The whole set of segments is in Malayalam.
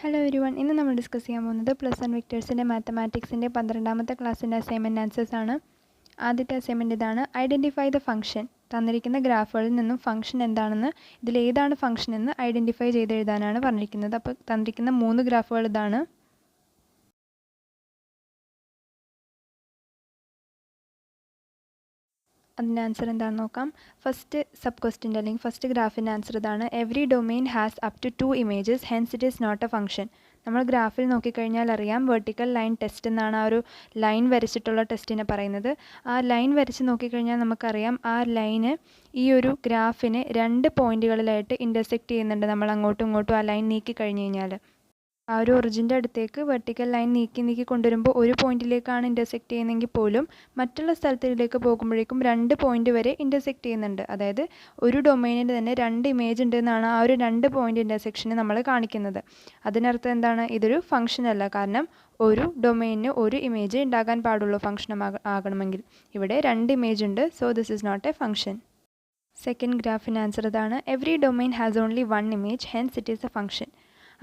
ഹലോ എവരിവൺ, ഇന്ന് നമ്മൾ ഡിസ്കസ് ചെയ്യാൻ പോകുന്നത് പ്ലസ് വൺ വെക്ടേഴ്സിൻ്റെ മാത്തമാറ്റിക്സിൻ്റെ 12ാമത്തെ ക്ലാസ്സിൻ്റെ അസൈൻമെൻറ്റ് ആൻസേഴ്സ് ആണ്. ആദ്യത്തെ അസൈൻമെൻറ്റ് ഇതാണ്: ഐഡൻറ്റിഫൈ ദ ഫംഗ്ഷൻ. തന്നിരിക്കുന്ന ഗ്രാഫുകളിൽ നിന്നും ഫംഗ്ഷൻ എന്താണെന്ന്, ഇതിലേതാണ് ഫംഗ്ഷൻ എന്ന് ഐഡൻറ്റിഫൈ ചെയ്ത് എഴുതാനാണ് പറഞ്ഞിരിക്കുന്നത്. അപ്പോൾ തന്നിരിക്കുന്ന 3 ഗ്രാഫുകൾ ഇതാണ്. അതിൻ്റെ ആൻസർ എന്താണെന്ന് നോക്കാം. ഫസ്റ്റ് സബ് ക്വസ്റ്റ്യൻ്റെ അല്ലെങ്കിൽ ഫസ്റ്റ് ഗ്രാഫിൻ്റെ ആൻസർ ഇതാണ്: every domain has up to 2 images, hence it is not a function. നമ്മൾ ഗ്രാഫിൽ നോക്കിക്കഴിഞ്ഞാൽ അറിയാം, വെർട്ടിക്കൽ ലൈൻ ടെസ്റ്റ് എന്നാണ് ആ ഒരു ലൈൻ വരച്ചിട്ടുള്ള ടെസ്റ്റിനെ പറയുന്നത്. ആ ലൈൻ വരച്ച് നോക്കിക്കഴിഞ്ഞാൽ നമുക്കറിയാം, ആ ലൈന് ഈ ഒരു ഗ്രാഫിന് 2 പോയിന്റുകളിലായിട്ട് ഇൻ്റർസെക്റ്റ് ചെയ്യുന്നുണ്ട്. നമ്മൾ അങ്ങോട്ടും ഇങ്ങോട്ടും ആ ലൈൻ നീക്കി കഴിഞ്ഞ് കഴിഞ്ഞാൽ ആ ഒരു ഒറിജിൻ്റെ അടുത്തേക്ക് വെർട്ടിക്കൽ ലൈൻ നീക്കി കൊണ്ടുവരുമ്പോൾ ഒരു പോയിന്റിലേക്കാണ് ഇൻ്റർസെക്റ്റ് ചെയ്യുന്നതെങ്കിൽ പോലും മറ്റുള്ള സ്ഥലത്തിലേക്ക് പോകുമ്പോഴേക്കും 2 പോയിന്റ് വരെ ഇൻ്റർസെക്റ്റ് ചെയ്യുന്നുണ്ട്. അതായത് ഒരു ഡൊമൈനിന് തന്നെ 2 ഇമേജ് ഉണ്ട് എന്നാണ് ആ ഒരു 2 പോയിന്റ് ഇൻ്റർസെക്ഷന് നമ്മൾ കാണിക്കുന്നത്. അതിനർത്ഥം എന്താണ്? ഇതൊരു ഫംഗ്ഷൻ അല്ല. കാരണം ഒരു ഡൊമൈനിന് ഒരു ഇമേജ് ഉണ്ടാകാൻ പാടുള്ളൂ ഫംഗ്ഷൻ ആകണമെങ്കിൽ. ഇവിടെ 2 ഇമേജ് ഉണ്ട്. So this is not a function. Second ഗ്രാഫിൻ്റെ ആൻസർ ഇതാണ്: every domain has only 1 image, hence it is a function.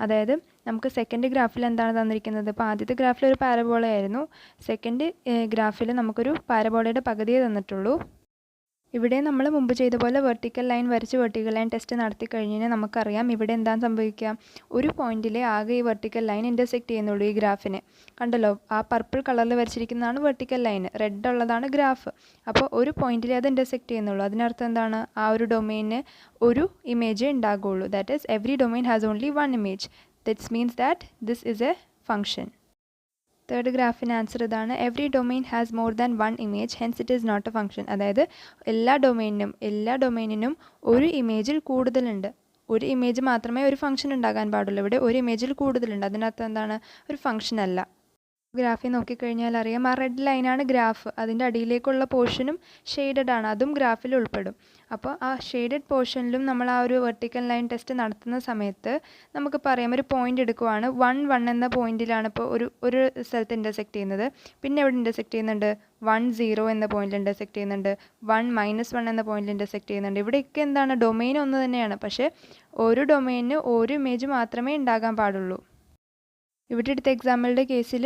അതായത് നമുക്ക് സെക്കൻഡ് ഗ്രാഫിൽ എന്താണ് തന്നിരിക്കുന്നത്? ഇപ്പോൾ ആദ്യത്തെ ഗ്രാഫിൽ ഒരു പാരബോളയായിരുന്നു. സെക്കൻഡ് ഗ്രാഫിൽ നമുക്കൊരു പാരബോളയുടെ പകുതിയേ തന്നിട്ടുള്ളൂ. ഇവിടെ നമ്മൾ മുമ്പ് ചെയ്ത പോലെ വെർട്ടിക്കൽ ലൈൻ വരച്ച് വെർട്ടിക്കൽ ലൈൻ ടെസ്റ്റ് നടത്തി കഴിഞ്ഞാൽ നമുക്കറിയാം ഇവിടെ എന്താണ് സംഭവിക്കുക. ഒരു പോയിന്റിലെ ആകെ ഈ വെർട്ടിക്കൽ ലൈൻ ഇൻ്റർസെക്റ്റ് ചെയ്യുന്നുള്ളൂ ഈ ഗ്രാഫിന്. കണ്ടല്ലോ, ആ പർപ്പിൾ കളറിൽ വരച്ചിരിക്കുന്നതാണ് വെർട്ടിക്കൽ ലൈൻ, റെഡ് ഉള്ളതാണ് ഗ്രാഫ്. അപ്പോൾ ഒരു പോയിന്റിലെ അത് ഇൻ്റർസെക്റ്റ് ചെയ്യുന്നുള്ളൂ. അതിനർത്ഥം എന്താണ്? ആ ഒരു ഡൊമൈനിന് ഒരു ഇമേജ് ഉണ്ടാകുള്ളൂ. That is every domain has only 1 image. This means that this is a function. Third ഗ്രാഫിന് ആൻസർ ഇതാണ്: every domain has more than 1 image, hence it is not a function. അതായത് എല്ലാ ഡൊമൈനിനും ഒരു ഇമേജിൽ കൂടുതലുണ്ട്. ഒരു ഇമേജ് മാത്രമേ ഒരു ഫംഗ്ഷൻ ഉണ്ടാകാൻ പാടുള്ളൂ. ഇവിടെ ഒരു ഇമേജിൽ കൂടുതലുണ്ട്. അതിനർത്ഥം എന്താണ്? ഒരു ഫംഗ്ഷൻ അല്ല. ഗ്രാഫിൽ നോക്കിക്കഴിഞ്ഞാൽ അറിയാം, ആ റെഡ് ലൈനാണ് ഗ്രാഫ്. അതിൻ്റെ അടിയിലേക്കുള്ള പോർഷനും ഷെയ്ഡഡ് ആണ്, അതും ഗ്രാഫിൽ ഉൾപ്പെടും. അപ്പോൾ ആ ഷെയ്ഡഡ് പോർഷനിലും നമ്മൾ ആ ഒരു വെർട്ടിക്കൽ ലൈൻ ടെസ്റ്റ് നടത്തുന്ന സമയത്ത് നമുക്ക് പറയാം, ഒരു പോയിന്റ് എടുക്കുവാണ്. 1 എന്ന പോയിന്റിലാണ് ഇപ്പോൾ ഒരു സ്ഥലത്ത് ഇൻ്റർസെക്റ്റ് ചെയ്യുന്നത്. പിന്നെ എവിടെ ഇൻ്റർസെക്റ്റ് ചെയ്യുന്നുണ്ട്? 1 0 എന്ന പോയിന്റിൽ ഇൻ്റർസെക്റ്റ് ചെയ്യുന്നുണ്ട്. 1 -1 എന്ന പോയിന്റിൽ ഇൻ്റർസെക്റ്റ് ചെയ്യുന്നുണ്ട്. ഇവിടെയൊക്കെ എന്താണ്? ഡൊമെയിൻ ഒന്ന് തന്നെയാണ്. പക്ഷേ ഒരു ഡൊമെയിനിന് ഒരു ഇമേജ് മാത്രമേ ഉണ്ടാകാൻ പാടുള്ളൂ. ഇവിടെ എടുത്ത എക്സാമ്പിളുടെ കേസിൽ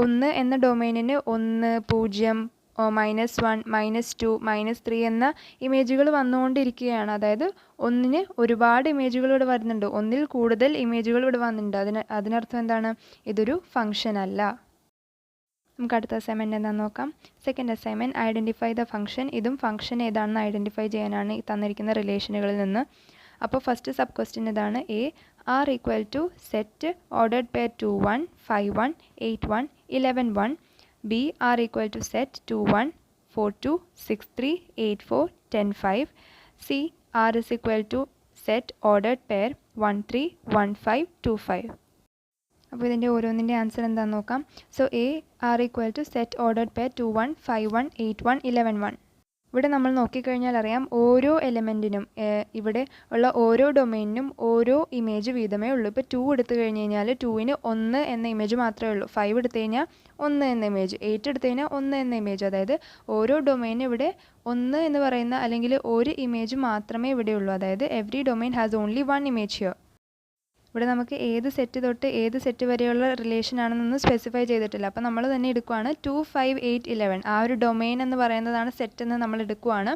1 എന്ന ഡൊമൈനിന് 1, 0, -1, -2, -3 എന്ന ഇമേജുകൾ വന്നുകൊണ്ടിരിക്കുകയാണ്. അതായത് ഒന്നിന് ഒരുപാട് ഇമേജുകൾ ഇവിടെ വരുന്നുണ്ട്, ഒന്നിൽ കൂടുതൽ ഇമേജുകൾ ഇവിടെ വന്നിട്ടുണ്ട്. അതിനർത്ഥം എന്താണ്? ഇതൊരു ഫംഗ്ഷൻ അല്ല. നമുക്ക് അടുത്ത അസൈൻമെൻറ്റ് എന്താണെന്ന് നോക്കാം. Second assignment: identify the function. ഇതും ഫംഗ്ഷൻ ഏതാണെന്ന് ഐഡൻറ്റിഫൈ ചെയ്യാനാണ് ഈ തന്നിരിക്കുന്ന റിലേഷനുകളിൽ നിന്ന്. അപ്പോൾ ഫസ്റ്റ് സബ് ക്വസ്റ്റ്യൻ ഇതാണ്: A R equal to set ordered pair 2 1 5 1 8 1 11 1. B R equal to set 2 1 4 2 6 3 8 4 10 5. C R is equal to set ordered pair 1 3 1 5 2 5. അപ്പോൾ ഇതിൻ്റെ ഓരോന്നിൻ്റെ ആൻസർ എന്താണെന്ന് നോക്കാം. So A R equal to set ordered pair 2 1 5 1 8 1 11 1. ഇവിടെ നമ്മൾ നോക്കിക്കഴിഞ്ഞാൽ അറിയാം, ഓരോ എലമെൻറ്റിനും ഇവിടെ ഉള്ള ഓരോ ഡൊമൈനിനും ഓരോ ഇമേജ് വീതമേ ഉള്ളൂ. ഇപ്പോൾ 2 എടുത്തു കഴിഞ്ഞ് കഴിഞ്ഞാൽ 2ന് 1 എന്ന ഇമേജ് മാത്രമേ ഉള്ളൂ. 5 എടുത്തു കഴിഞ്ഞാൽ 1 എന്ന ഇമേജ്, 8 എടുത്തു കഴിഞ്ഞാൽ 1 എന്ന ഇമേജ്. അതായത് ഓരോ ഡൊമൈനും ഇവിടെ 1 എന്ന് പറയുന്ന അല്ലെങ്കിൽ ഒരു ഇമേജ് മാത്രമേ ഇവിടെ ഉള്ളൂ. അതായത് every domain has only 1 image here. ഇവിടെ നമുക്ക് ഏത് സെറ്റ് തൊട്ട് ഏത് സെറ്റ് വരെയുള്ള റിലേഷൻ ആണെന്നൊന്നും സ്പെസിഫൈ ചെയ്തിട്ടില്ല. അപ്പോൾ നമ്മൾ തന്നെ എടുക്കുകയാണ് 2 5 8 11. ആ ഒരു ഡൊമൈൻ എന്ന് പറയുന്നതാണ് സെറ്റ് എന്ന് നമ്മൾ എടുക്കുകയാണ്.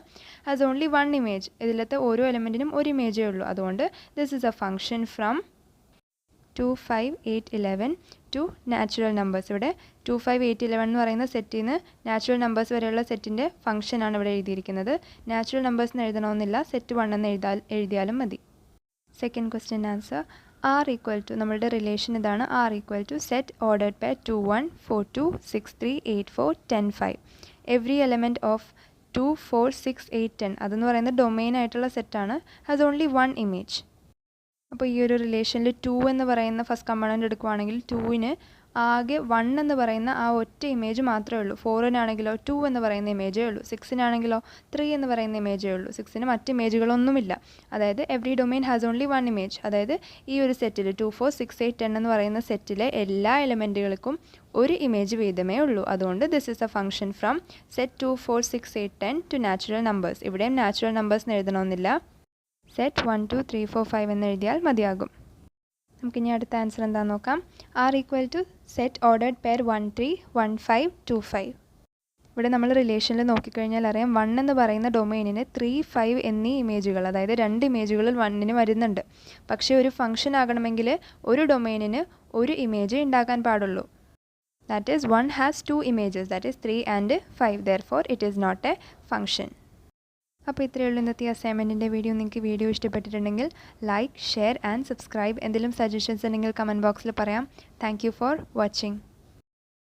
Has only 1 image. ഇതിലത്തെ ഓരോ എലമെൻറ്റിനും ഒരു ഇമേജേ ഉള്ളൂ. അതുകൊണ്ട് this is a function from 2 5 8 11 to natural numbers. ഇവിടെ 2 5 8 11 എന്ന് പറയുന്ന സെറ്റിൽ നിന്ന് നാച്ചുറൽ നമ്പേഴ്സ് വരെയുള്ള സെറ്റിൻ്റെ ഫംഗ്ഷനാണ് ഇവിടെ എഴുതിയിരിക്കുന്നത്. നാച്ചുറൽ നമ്പേഴ്സ് എന്ന് എഴുതണമെന്നില്ല, സെറ്റ് 1 എന്ന് എഴുതിയാലും മതി. Second question answer: R equal to, നമ്മളുടെ റിലേഷൻ ഇതാണ്, R equal to set ordered pair 2 1 4 2 6 3 8 4 10 5. Every element of 2 4 6 8 10 അതെന്ന് പറയുന്നത് ഡൊമെയിൻ ആയിട്ടുള്ള സെറ്റാണ്. Has only 1 image. അപ്പോൾ ഈ ഒരു റിലേഷനിൽ 2 എന്ന് പറയുന്ന ഫസ്റ്റ് കമ്പോണൻ്റ് എടുക്കുകയാണെങ്കിൽ 2ന് ആകെ 1 എന്ന് പറയുന്ന ആ ഒറ്റ ഇമേജ് മാത്രമേ ഉള്ളൂ. 4നാണെങ്കിലോ 2 എന്ന് പറയുന്ന ഇമേജേ ഉള്ളൂ. 6നാണെങ്കിലോ 3 എന്ന് പറയുന്ന ഇമേജേ ഉള്ളൂ. 6ന് മറ്റ് ഇമേജുകളൊന്നുമില്ല. അതായത് every domain has only 1 image. അതായത് ഈ ഒരു സെറ്റിൽ 2 4 6 8 10 എന്ന് പറയുന്ന സെറ്റിലെ എല്ലാ എലമെൻറ്റുകൾക്കും ഒരു ഇമേജ് വീതമേ ഉള്ളൂ. അതുകൊണ്ട് this is a function from set 2 4 6 8 10 to natural numbers. ഇവിടെയും നാച്ചുറൽ നമ്പേഴ്സ് എഴുതണമെന്നില്ല. സെറ്റ് 1 2 3 4 5 എന്ന് എഴുതിയാൽ മതിയാകും. നമുക്കിനി അടുത്ത ആൻസർ എന്താണെന്ന് നോക്കാം. R equal to set ordered pair 1 3 1 5 2 5. ഇവിടെ നമ്മൾ റിലേഷനിൽ നോക്കിക്കഴിഞ്ഞാൽ അറിയാം 1 എന്ന് പറയുന്ന ഡൊമെയിനിന് 3 5 എന്നീ ഇമേജുകൾ, അതായത് 2 ഇമേജുകളിൽ 1 വരുന്നുണ്ട്. പക്ഷേ ഒരു ഫംഗ്ഷൻ ആകണമെങ്കിൽ ഒരു ഡൊമെയിനിന് ഒരു ഇമേജ് ഉണ്ടാക്കാൻ പാടുള്ളൂ. That is 1 has 2 images, that is 3 and 5. Therefore, it is not a function. അപ്പോൾ ഇത്രയേ ഉള്ളൂ ഇന്നത്തെ അസൈൻമെൻറ്റിൻ്റെ വീഡിയോ. നിങ്ങൾക്ക് വീഡിയോ ഇഷ്ടപ്പെട്ടിട്ടുണ്ടെങ്കിൽ ലൈക്ക്, ഷെയർ ആൻഡ് സബ്സ്ക്രൈബ്. എന്തെങ്കിലും സജഷൻസ് ഉണ്ടെങ്കിൽ കമൻറ്റ് ബോക്സിൽ പറയാം. Thank you for watching.